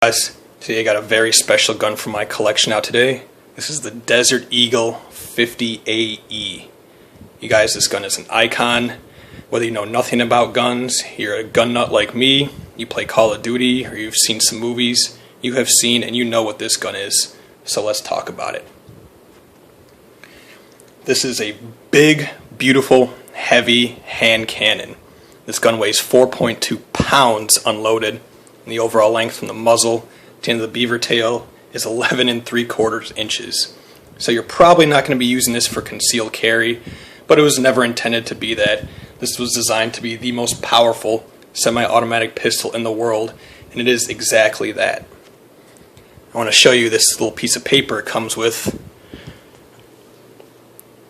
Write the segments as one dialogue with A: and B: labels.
A: Guys, today I got a very special gun from my collection out today. This is the Desert Eagle 50AE. You guys, this gun is an icon. Whether you know nothing about guns, you're a gun nut like me, you play Call of Duty, or you've seen some movies, you have seen and you know what this gun is. So let's talk about it. This is a big, beautiful, heavy hand cannon. This gun weighs 4.2 pounds unloaded. And the overall length from the muzzle to the end of the beaver tail is 11 3/4 inches. So you're probably not going to be using this for concealed carry, but it was never intended to be that. This was designed to be the most powerful semi-automatic pistol in the world, and it is exactly that. I want to show you this little piece of paper it comes with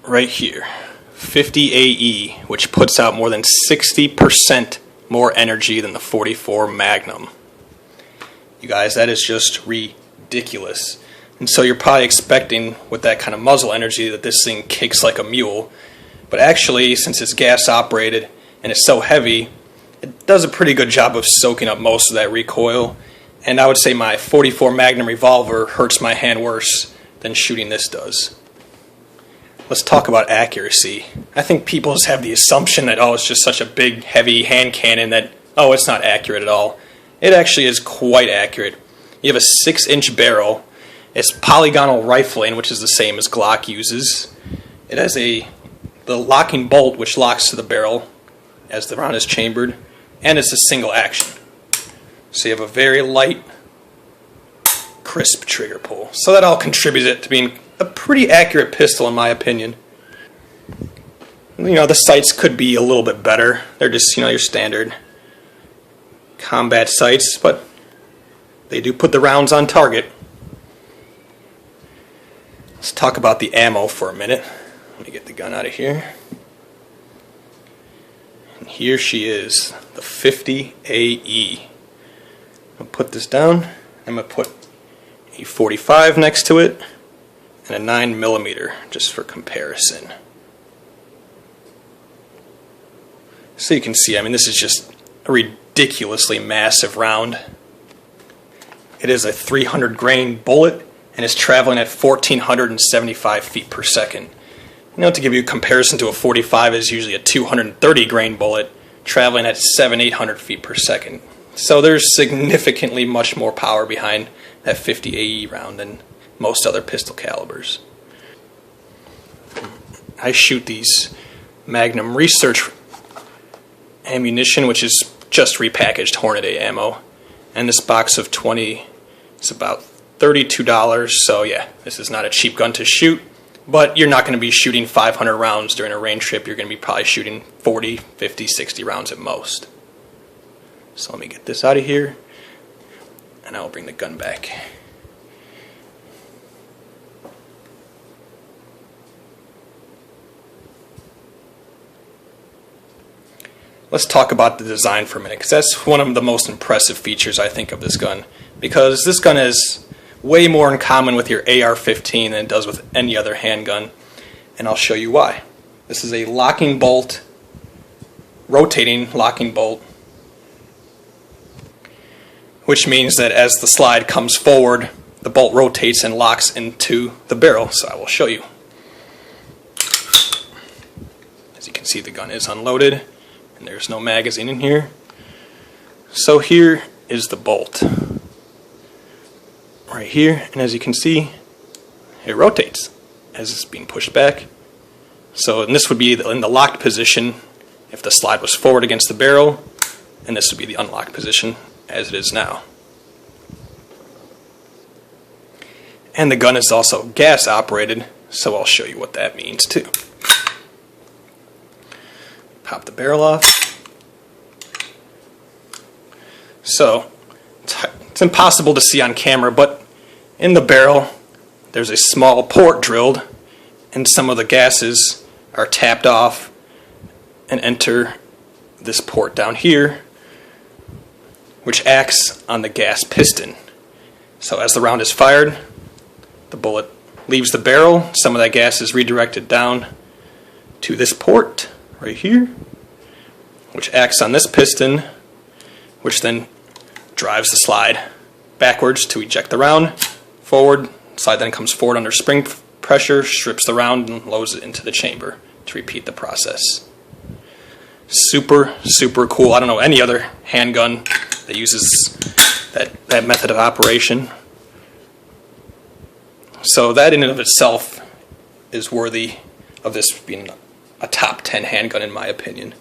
A: right here. 50AE, which puts out more than 60% more energy than the 44 Magnum. You guys, that is just ridiculous. And so you're probably expecting with that kind of muzzle energy that this thing kicks like a mule. But actually, since it's gas operated and it's so heavy, it does a pretty good job of soaking up most of that recoil. And I would say my 44 Magnum revolver hurts my hand worse than shooting this does. Let's talk about accuracy. I think people just have the assumption that, oh, it's just such a big, heavy hand cannon that, oh, it's not accurate at all. It actually is quite accurate. You have a 6-inch barrel. It's polygonal rifling, which is the same as Glock uses. It has the locking bolt, which locks to the barrel as the round is chambered, and it's a single action. So you have a very light, crisp trigger pull. So that all contributes it to being a pretty accurate pistol in my opinion. You know, the sights could be a little bit better. They're just, you know, your standard combat sights, but they do put the rounds on target. Let's talk about the ammo for a minute. Let me get the gun out of here. And here she is, the 50AE. I'll put this down. I'm going to put a 45 next to it and a 9mm just for comparison. So you can see, I mean, this is just a ridiculously massive round. It is a 300 grain bullet and is traveling at 1,475 feet per second. You know, to give you a comparison to a 45 is usually a 230 grain bullet traveling at 700-800 feet per second. So there's significantly much more power behind that 50AE round than most other pistol calibers. I shoot these Magnum Research ammunition, which is just repackaged Hornady ammo, and this box of 20 is about $32. So yeah, this is not a cheap gun to shoot, but you're not going to be shooting 500 rounds during a range trip. You're going to be probably shooting 40, 50, 60 rounds at most. So let me get this out of here, and I'll bring the gun back. Let's talk about the design for a minute, because that's one of the most impressive features I think of this gun. Because this gun has way more in common with your AR-15 than it does with any other handgun, and I'll show you why. This is a locking bolt, rotating locking bolt, which means that as the slide comes forward, the bolt rotates and locks into the barrel. So I will show you. As you can see, the gun is unloaded. And there's no magazine in here. So here is the bolt. Right here, and as you can see, it rotates as it's being pushed back. So and this would be in the locked position if the slide was forward against the barrel, and this would be the unlocked position as it is now. And the gun is also gas operated, so I'll show you what that means too. Pop the barrel off. So, it's impossible to see on camera, but in the barrel there's a small port drilled, and some of the gases are tapped off and enter this port down here, which acts on the gas piston. So as the round is fired, the bullet leaves the barrel, some of that gas is redirected down to this port right here, which acts on this piston, which then drives the slide backwards to eject the round, forward, slide then comes forward under spring pressure, strips the round and loads it into the chamber to repeat the process. Super, super cool. I don't know any other handgun that uses that method of operation. So that in and of itself is worthy of this being a top 10 handgun in my opinion.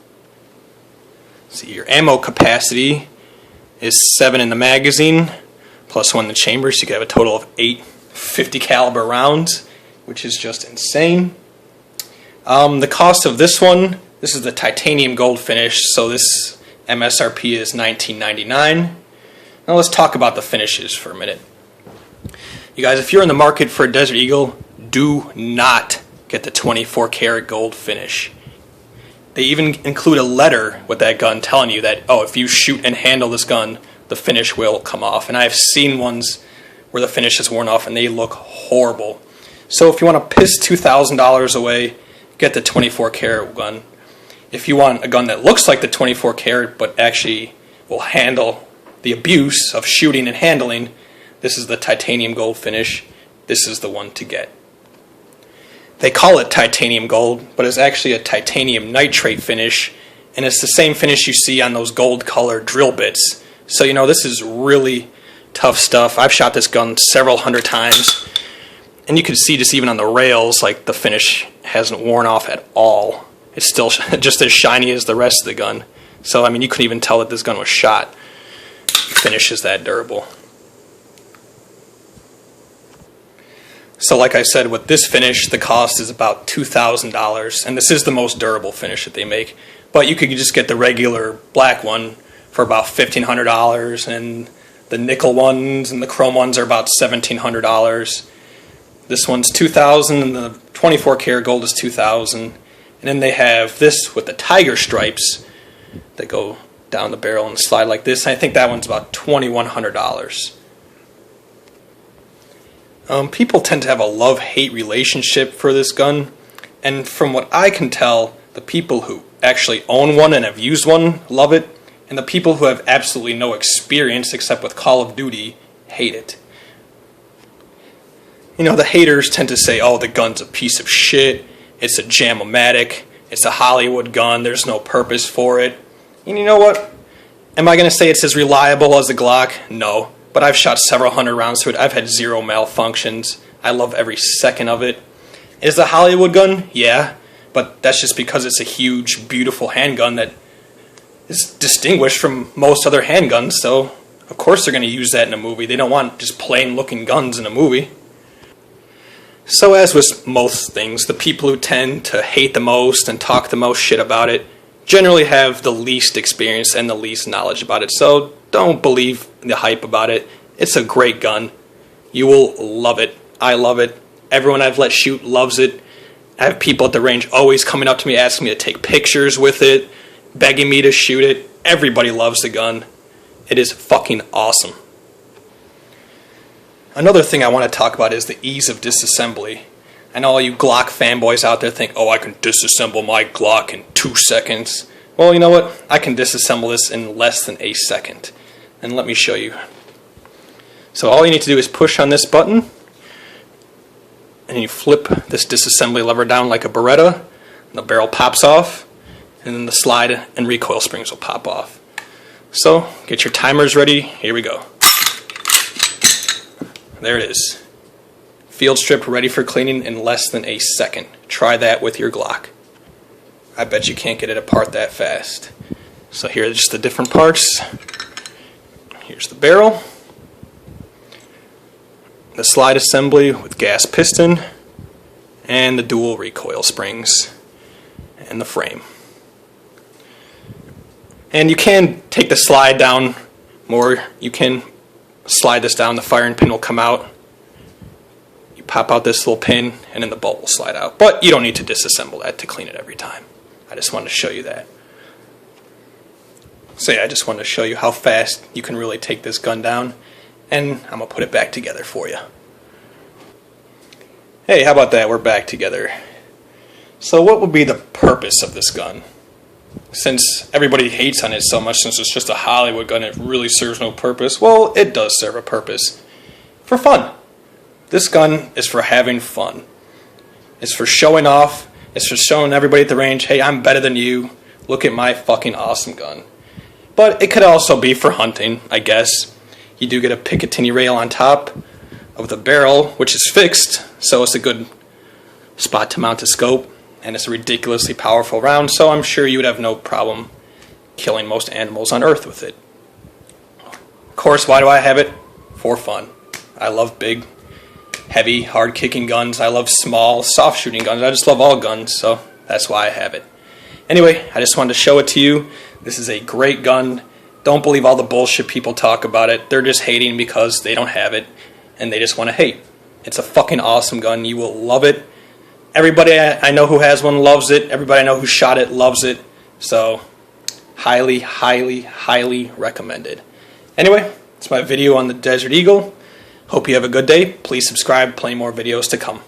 A: See, your ammo capacity is 7 in the magazine, plus 1 in the chamber, so you can have a total of 8 50 caliber rounds, which is just insane. The cost of this one, this is the titanium gold finish, so this MSRP is $19.99. Now let's talk about the finishes for a minute. You guys, if you're in the market for a Desert Eagle, do not get the 24 karat gold finish. They even include a letter with that gun telling you that, oh, if you shoot and handle this gun, the finish will come off. And I've seen ones where the finish is worn off and they look horrible. So if you want to piss $2,000 away, get the 24 karat gun. If you want a gun that looks like the 24 karat but actually will handle the abuse of shooting and handling, this is the titanium gold finish. This is the one to get. They call it titanium gold, but it's actually a titanium nitrate finish, and it's the same finish you see on those gold colored drill bits. So you know, this is really tough stuff. I've shot this gun several hundred times, and you can see just even on the rails, like the finish hasn't worn off at all. It's still just as shiny as the rest of the gun. So I mean, you couldn't even tell that this gun was shot. The finish is that durable. So like I said, with this finish, the cost is about $2,000, and this is the most durable finish that they make. But you could just get the regular black one for about $1,500, and the nickel ones and the chrome ones are about $1,700. This one's $2,000, and the 24 karat gold is $2,000. And then they have this with the tiger stripes that go down the barrel and slide like this. I think that one's about $2,100. People tend to have a love-hate relationship for this gun, and from what I can tell, the people who actually own one and have used one love it, and the people who have absolutely no experience except with Call of Duty hate it. You know, the haters tend to say, oh, the gun's a piece of shit, it's a jam-o-matic, it's a Hollywood gun, there's no purpose for it. And you know what? Am I going to say it's as reliable as the Glock? No. But I've shot several hundred rounds to it. I've had 0 malfunctions. I love every second of it. Is it a Hollywood gun? Yeah. But that's just because it's a huge, beautiful handgun that is distinguished from most other handguns. So, of course they're going to use that in a movie. They don't want just plain-looking guns in a movie. So as with most things, the people who tend to hate the most and talk the most shit about it generally have the least experience and the least knowledge about it. So don't believe the hype about it. It's a great gun. You will love it. I love it. Everyone I've let shoot loves it. I have people at the range always coming up to me asking me to take pictures with it, begging me to shoot it. Everybody loves the gun. It is fucking awesome. Another thing I want to talk about is the ease of disassembly. I know all you Glock fanboys out there think, oh, I can disassemble my Glock in 2 seconds. Well, you know what? I can disassemble this in less than a second. And let me show you. So all you need to do is push on this button, and you flip this disassembly lever down like a Beretta, and the barrel pops off, and then the slide and recoil springs will pop off. So get your timers ready. Here we go. There it is. Field strip ready for cleaning in less than a second. Try that with your Glock. I bet you can't get it apart that fast. So here are just the different parts. Here's the barrel, the slide assembly with gas piston, and the dual recoil springs, and the frame. And you can take the slide down more. You can slide this down, the firing pin will come out. You pop out this little pin, and then the bolt will slide out. But you don't need to disassemble that to clean it every time. I just wanted to show you that. So yeah, I just wanted to show you how fast you can really take this gun down, and I'm going to put it back together for you. Hey, how about that? We're back together. So what would be the purpose of this gun? since everybody hates on it so much, since it's just a Hollywood gun, it really serves no purpose. Well, it does serve a purpose. For fun. This gun is for having fun. It's for showing off. It's for showing everybody at the range, hey, I'm better than you. Look at my fucking awesome gun. But it could also be for hunting, I guess. You do get a Picatinny rail on top of the barrel, which is fixed, so it's a good spot to mount a scope, and it's a ridiculously powerful round, so I'm sure you would have no problem killing most animals on Earth with it. Of course, why do I have it? For fun. I love big, heavy, hard-kicking guns. I love small, soft-shooting guns. I just love all guns, so that's why I have it. Anyway, I just wanted to show it to you. This is a great gun. Don't believe all the bullshit people talk about it. They're just hating because they don't have it, and they just want to hate. It's a fucking awesome gun. You will love it. Everybody I know who has one loves it. Everybody I know who shot it loves it. So, highly, highly, highly recommended. Anyway, it's my video on the Desert Eagle. Hope you have a good day. Please subscribe. Plenty more videos to come.